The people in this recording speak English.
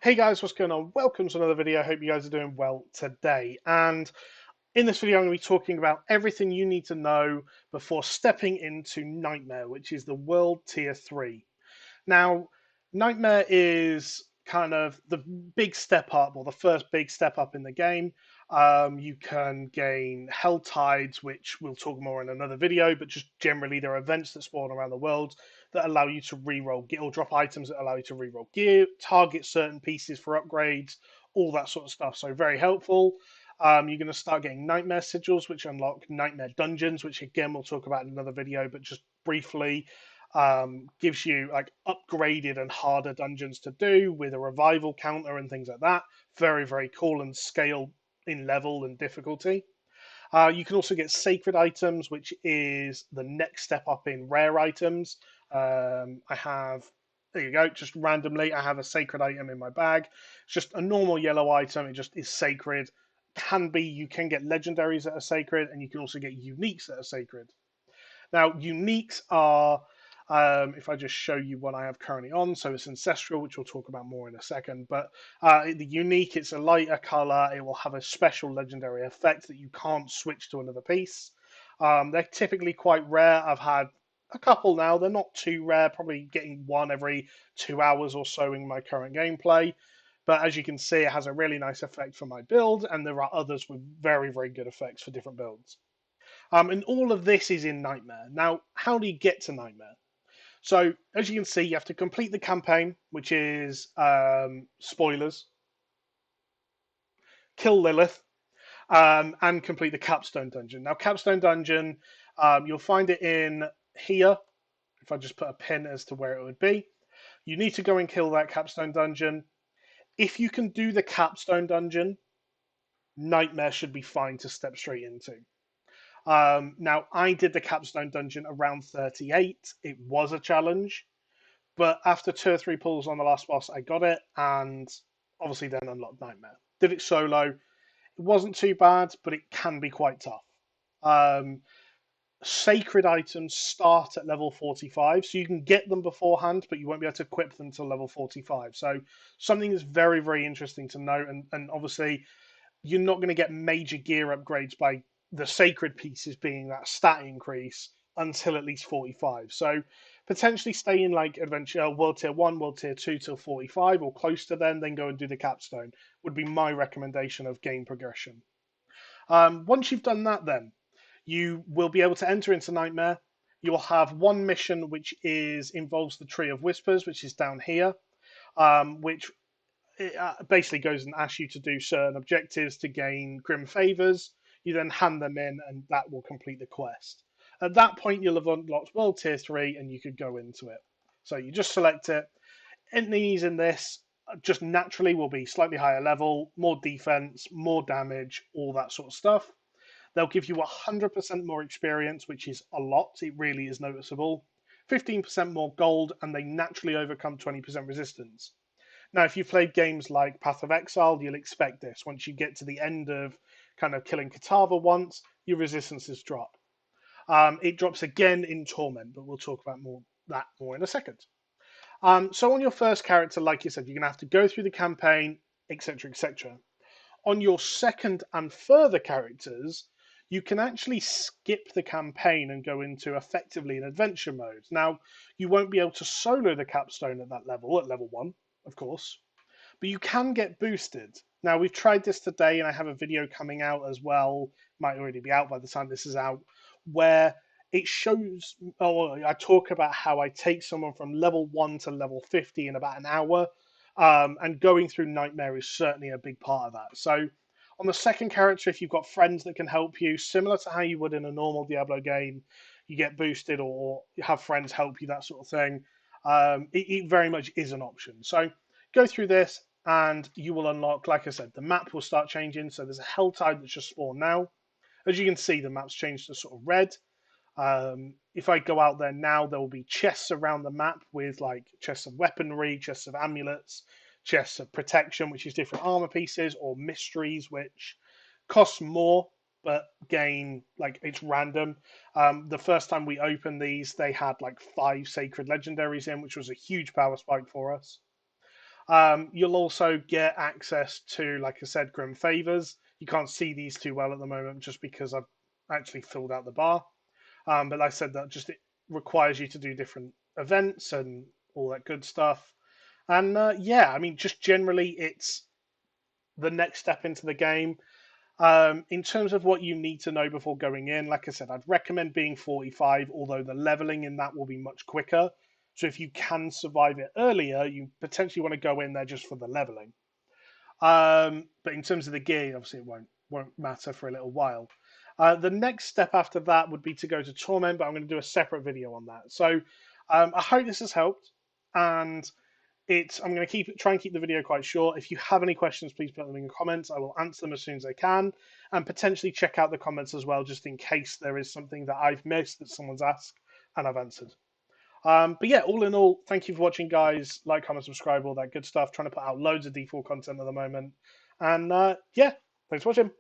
Hey guys, what's going on? Welcome to another video. Hope you guys are doing well today. And in this video, I'm going to be talking about everything you need to know before stepping into Nightmare, which is the World Tier 3. Now, Nightmare is kind of the big step up, or the first big step up in the game. You can gain Hell Tides, which we'll talk more in another video, but just generally there are events that spawn around the world that allow you to reroll gear, or drop items that allow you to reroll gear, target certain pieces for upgrades, all that sort of stuff. So very helpful. You're going to start getting Nightmare Sigils, which unlock Nightmare Dungeons, which again we'll talk about in another video, but just briefly gives you like upgraded and harder dungeons to do with a revival counter and things like that. Very, very cool and scale in level and difficulty. You can also get sacred items, which is the next step up in rare items. I have, there you go, just randomly, I have a sacred item in my bag. It's just a normal yellow item, it just is sacred. You can get legendaries that are sacred, and you can also get uniques that are sacred. Now, uniques are, if I just show you what I have currently on, so it's Ancestral, which we'll talk about more in a second, but the unique, it's a lighter color, it will have a special legendary effect that you can't switch to another piece. They're typically quite rare. I've had a couple now, they're not too rare, probably getting one every 2 hours or so in my current gameplay. But as you can see, it has a really nice effect for my build, and there are others with very, very good effects for different builds. And all of this is in Nightmare. Now, how do you get to Nightmare? So, as you can see, you have to complete the campaign, which is spoilers, kill Lilith, and complete the Capstone Dungeon. Now, Capstone Dungeon, you'll find it in here. If I just put a pin as to where it would be, you need to go and kill that Capstone Dungeon. If you can do the Capstone Dungeon, Nightmare should be fine to step straight into. Now, I did the Capstone Dungeon around 38. It was a challenge, but after 2 or 3 pulls on the last boss, I got it, and obviously then unlocked Nightmare. Did it solo. It wasn't too bad, but it can be quite tough. Um, Sacred items start at level 45, so you can get them beforehand, but you won't be able to equip them till level 45. So something that's very, very interesting to note, and obviously you're not going to get major gear upgrades by the sacred pieces being that stat increase until at least 45. So potentially stay in like adventure world tier 1, world tier 2 till 45 or close to then go and do the capstone would be my recommendation of game progression. Once you've done that, then you will be able to enter into Nightmare. You will have one mission which is involves the Tree of Whispers, which is down here, which it basically goes and asks you to do certain objectives to gain grim favors. You then hand them in, and that will complete the quest. At that point, you'll have unlocked World Tier 3, and you could go into it. So you just select it. Enemies in this just naturally will be slightly higher level, more defense, more damage, all that sort of stuff. They'll give you 100% more experience, which is a lot. It really is noticeable. 15% more gold, and they naturally overcome 20% resistance. Now, if you've played games like Path of Exile, you'll expect this. Once you get to the end of kind of killing Katava once, your resistances drop. It drops again in Torment, but we'll talk about that more in a second. So on your first character, like you said, you're going to have to go through the campaign, etc., etc. On your second and further characters, you can actually skip the campaign and go into effectively an adventure mode. Now, you won't be able to solo the capstone at that level, at level 1, of course, but you can get boosted. Now, we've tried this today, and I have a video coming out as well, might already be out by the time this is out, where it shows, I talk about how I take someone from level 1 to level 50 in about an hour, and going through Nightmare is certainly a big part of that. So, on the second character, if you've got friends that can help you, similar to how you would in a normal Diablo game, you get boosted or you have friends help you, that sort of thing. It very much is an option. So go through this and you will unlock, like I said, the map will start changing. So there's a Helltide that's just spawned now. As you can see, the map's changed to sort of red. If I go out there now, there will be chests around the map with like chests of weaponry, chests of amulets, chests of protection, which is different armor pieces, or mysteries, which cost more but gain like it's random. The first time we opened these, they had like 5 sacred legendaries in, which was a huge power spike for us. You'll also get access to, like I said, Grim Favors. You can't see these too well at the moment just because I've actually filled out the bar. But like I said, that just it requires you to do different events and all that good stuff. And yeah, I mean, just generally, it's the next step into the game. In terms of what you need to know before going in, like I said, I'd recommend being 45, although the leveling in that will be much quicker. So if you can survive it earlier, you potentially want to go in there just for the leveling. But in terms of the gear, obviously it won't matter for a little while. The next step after that would be to go to Torment, but I'm going to do a separate video on that. So I hope this has helped, and I'm going to try and keep the video quite short. If you have any questions, please put them in the comments. I will answer them as soon as I can, and potentially check out the comments as well, just in case there is something that I've missed that someone's asked and I've answered. But yeah, all in all, thank you for watching, guys. Like, comment, subscribe, all that good stuff. Trying to put out loads of D4 content at the moment. And yeah, thanks for watching.